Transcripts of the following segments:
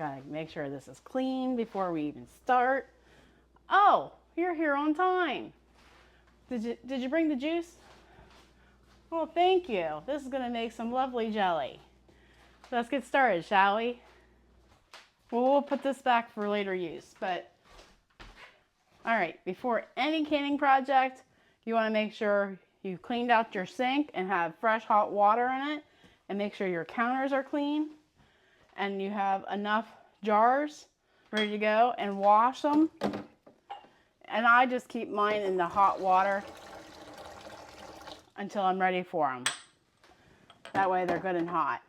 Gotta make sure this is clean before we even start. Oh, you're here on time. Did you bring the juice? Oh, thank you. This is gonna make some lovely jelly. Let's get started, shall we? Well, we'll put this back for later use, but all right, before any canning project, you wanna make sure you've cleaned out your sink and have fresh hot water in it, and make sure your counters are clean and you have enough jars ready to go, and wash them. And I just keep mine in the hot water until I'm ready for them. That way they're good and hot.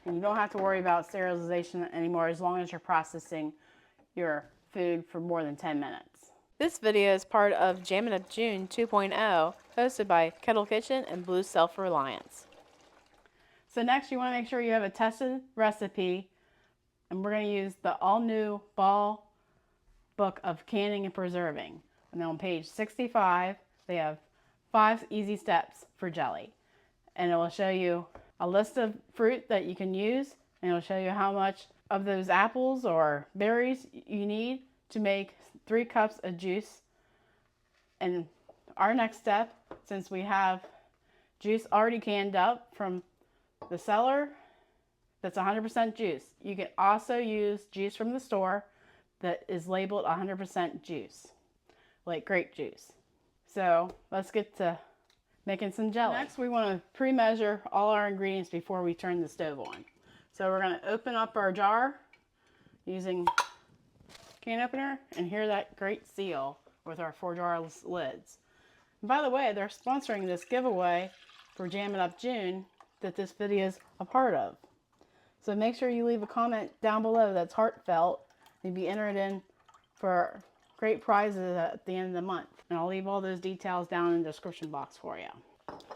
And you don't have to worry about sterilization anymore as long as you're processing your food for more than 10 minutes. This video is part of Jammin' Up June 2.0, hosted by Kettle Kitchen and Bloo Self-Reliance. So next you want to make sure you have a tested recipe, and we're going to use the all-new Ball book of canning and preserving. And on page 65, they have 5 easy steps for jelly. And it will show you a list of fruit that you can use, and it will show you how much of those apples or berries you need to make 3 cups of juice. And our next step, since we have juice already canned up from the cellar, that's 100% juice. You can also use juice from the store that is labeled 100% juice, like grape juice. So let's get to making some jelly. Next, we want to pre-measure all our ingredients before we turn the stove on. So we're going to open up our jar using can opener, and hear that great seal with our 4-jar lids. And by the way, they're sponsoring this giveaway for Jammin' Up June that this video is a part of. So make sure you leave a comment down below that's heartfelt and be entered in for great prizes at the end of the month. And I'll leave all those details down in the description box for you.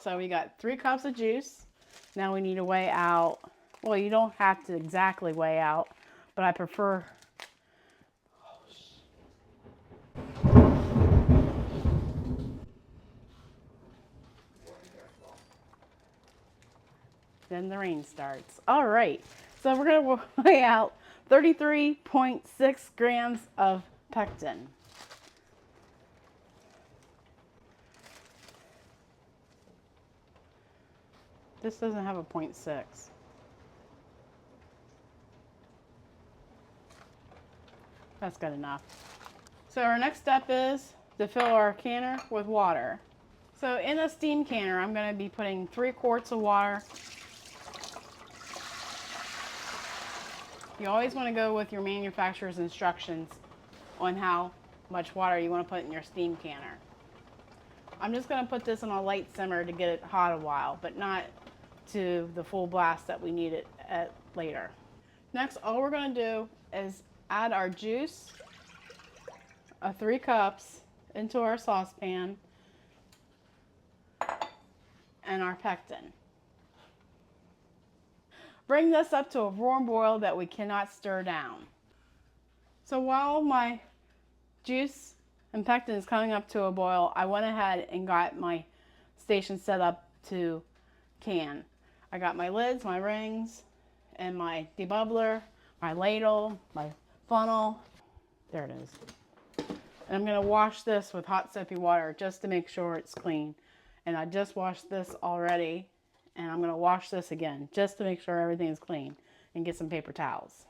So we got 3 cups of juice. Now we need to weigh out. Well, you don't have to exactly weigh out, but I prefer. Then the rain starts. All right, so we're gonna weigh out 33.6 grams of pectin. This doesn't have a 0.6. That's good enough. So our next step is to fill our canner with water. So in a steam canner, I'm gonna be putting 3 quarts of water. You always want to go with your manufacturer's instructions on how much water you want to put in your steam canner. I'm just going to put this on a light simmer to get it hot a while, but not to the full blast that we need it at later. Next, all we're going to do is add our juice of 3 cups into our saucepan and our pectin. Bring this up to a warm boil that we cannot stir down. So while my juice and pectin is coming up to a boil, I went ahead and got my station set up to can. I got my lids, my rings, and my debubbler, my ladle, my funnel. There it is. And I'm going to wash this with hot soapy water just to make sure it's clean. And I just washed this already. And I'm going to wash this again just to make sure everything is clean, and get some paper towels.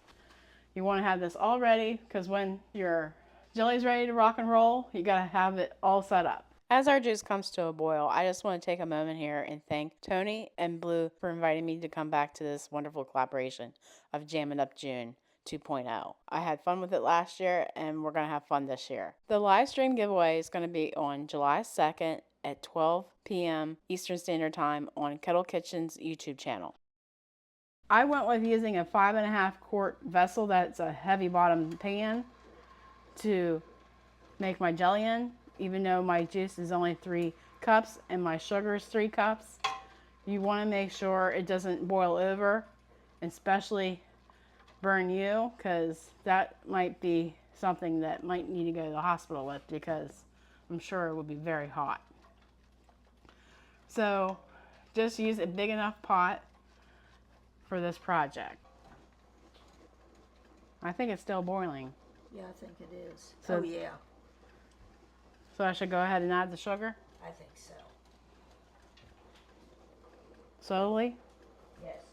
You want to have this all ready, because when your jelly's ready to rock and roll, you got to have it all set up. As our juice comes to a boil, I just want to take a moment here and thank Tony and Bloo for inviting me to come back to this wonderful collaboration of Jammin' Up June 2.0. I had fun with it last year, and we're going to have fun this year. The live stream giveaway is going to be on July 2nd at 12 p.m. Eastern Standard Time on Kettle Kitchen's YouTube channel. I went with using a 5.5 quart vessel that's a heavy bottom pan to make my jelly in, even though my juice is only 3 cups and my sugar is 3 cups. You want to make sure it doesn't boil over, especially burn you, because that might be something that might need to go to the hospital with, because I'm sure it would be very hot. So just use a big enough pot for this project. I think it's still boiling. Yeah, I think it is. So, oh, yeah. So I should go ahead and add the sugar? I think so. Slowly? Yes.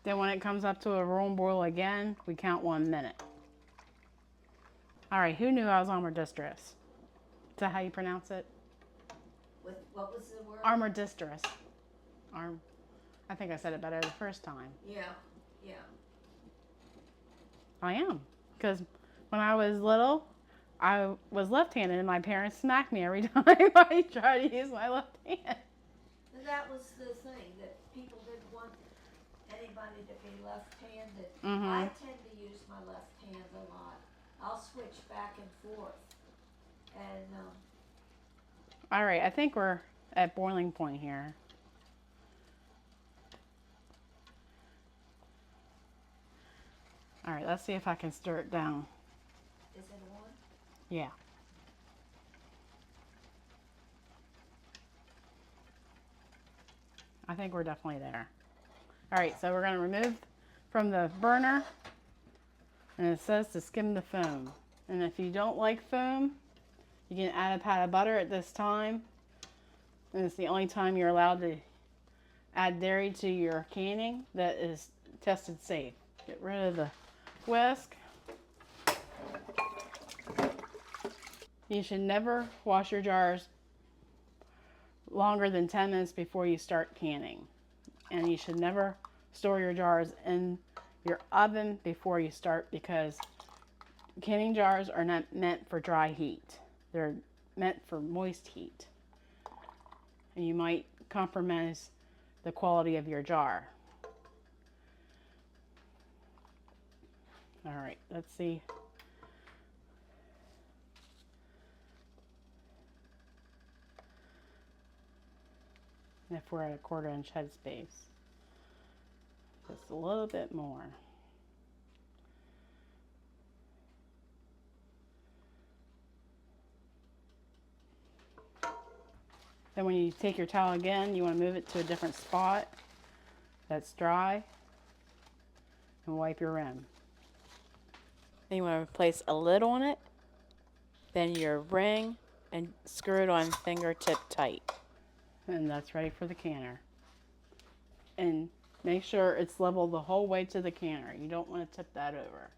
Then when it comes up to a rolling boil again, we count 1 minute. All right, who knew I was ambidextrous? Is that how you pronounce it? What was the word? Ambidextrous. I think I said it better the first time. Yeah, yeah. I am. Because when I was little, I was left-handed and my parents smacked me every time I tried to use my left hand. And that was the thing, that people didn't want anybody to be left-handed. I tend to use my left hand a lot. I'll switch back and forth. And all right, I think we're at boiling point here. All right, let's see if I can stir it down. Is it on? Yeah. I think we're definitely there. All right, so we're going to remove from the burner, and it says to skim the foam. And if you don't like foam, you can add a pat of butter at this time. And it's the only time you're allowed to add dairy to your canning that is tested safe. Get rid of the whisk. You should never wash your jars longer than 10 minutes before you start canning. And you should never store your jars in your oven before you start, because canning jars are not meant for dry heat. They're meant for moist heat. And you might compromise the quality of your jar. All right, let's see. If we're at a 1/4 inch headspace. Just a little bit more. Then when you take your towel again, you want to move it to a different spot that's dry and wipe your rim. Then you want to place a lid on it, then your ring, and screw it on fingertip tight. And that's ready for the canner. And make sure it's level the whole way to the canner. You don't want to tip that over.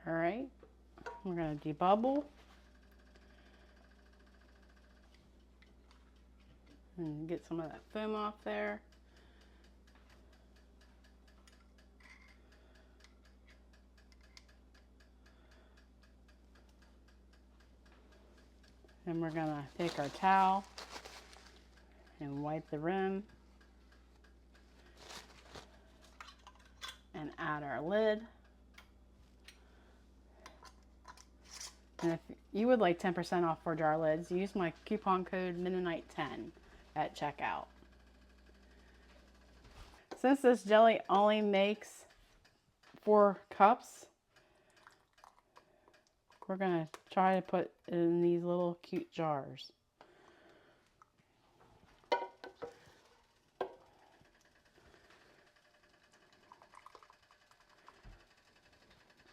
All right, we're going to debubble. And get some of that foam off there. Then we're going to take our towel and wipe the rim and add our lid. And if you would like 10% off for jar lids, use my coupon code Mennonite10 at checkout. Since this jelly only makes 4 cups, we're going to try to put it in these little cute jars.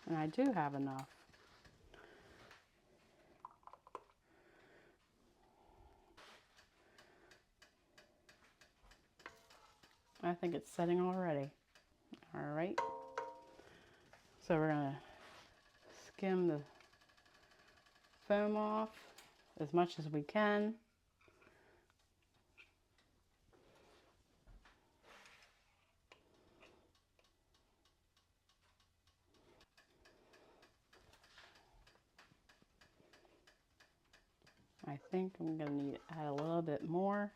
And I do have enough. I think it's setting already. All right. So we're going to skim the foam off as much as we can. I think I'm going to need to add a little bit more.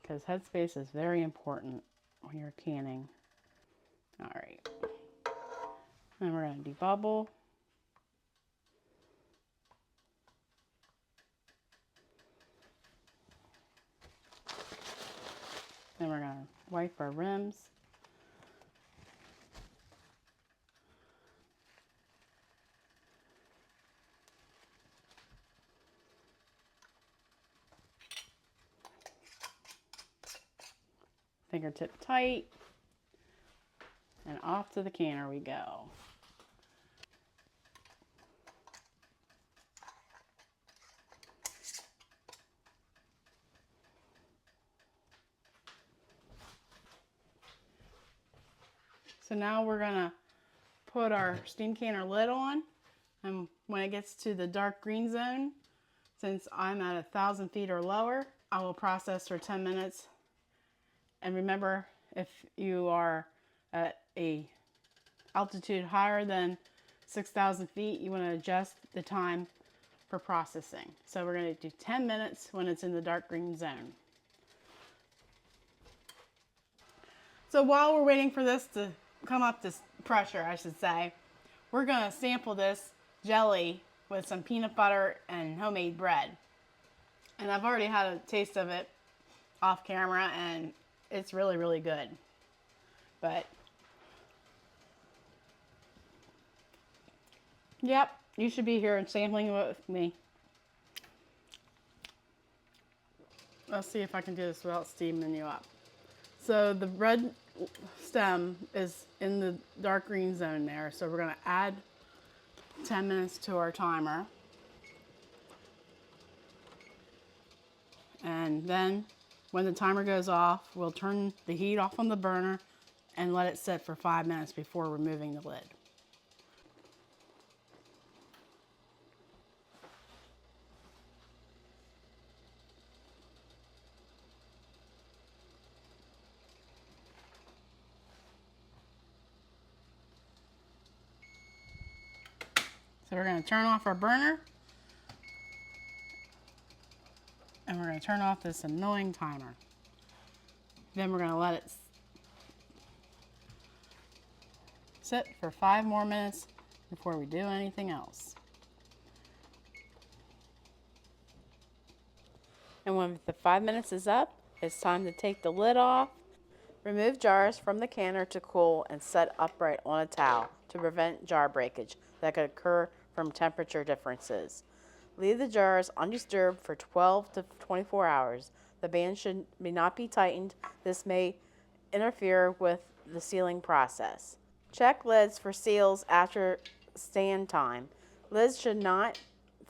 Because headspace is very important when you're canning. All right. And we're going to debubble. Then we're going to wipe our rims. Fingertip tight. And off to the canner we go. So now we're gonna put our steam canner lid on, and when it gets to the dark green zone, since I'm at 1,000 feet or lower, I will process for 10 minutes. And remember, if you are at a altitude higher than 6,000 feet, you want to adjust the time for processing. So we're going to do 10 minutes when it's in the dark green zone. So while we're waiting for this to come up to pressure, I should say, we're going to sample this jelly with some peanut butter and homemade bread. And I've already had a taste of it off camera, and it's really, really good. But yep, you should be here and sampling with me. Let's see if I can do this without steaming you up. So the red stem is in the dark green zone there. So we're going to add 10 minutes to our timer. And then when the timer goes off, we'll turn the heat off on the burner and let it sit for 5 minutes before removing the lid. So we're going to turn off our burner, and we're going to turn off this annoying timer. Then we're going to let it sit for 5 more minutes before we do anything else. And when the 5 minutes is up, it's time to take the lid off. Remove jars from the canner to cool and set upright on a towel to prevent jar breakage that could occur from temperature differences. Leave the jars undisturbed for 12 to 24 hours. The band should not be tightened. This may interfere with the sealing process. Check lids for seals after stand time. Lids should not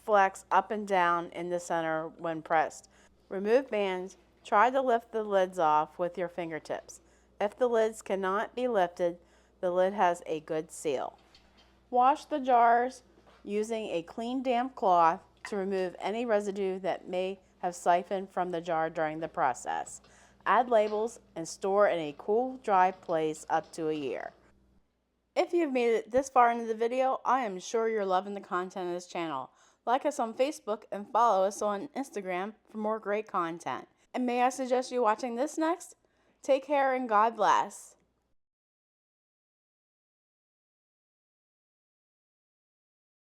flex up and down in the center when pressed. Remove bands. Try to lift the lids off with your fingertips. If the lids cannot be lifted, the lid has a good seal. Wash the jars using a clean, damp cloth to remove any residue that may have siphoned from the jar during the process. Add labels and store in a cool, dry place up to a year. If you've made it this far into the video, I am sure you're loving the content of this channel. Like us on Facebook and follow us on Instagram for more great content. And may I suggest you watching this next? Take care and God bless.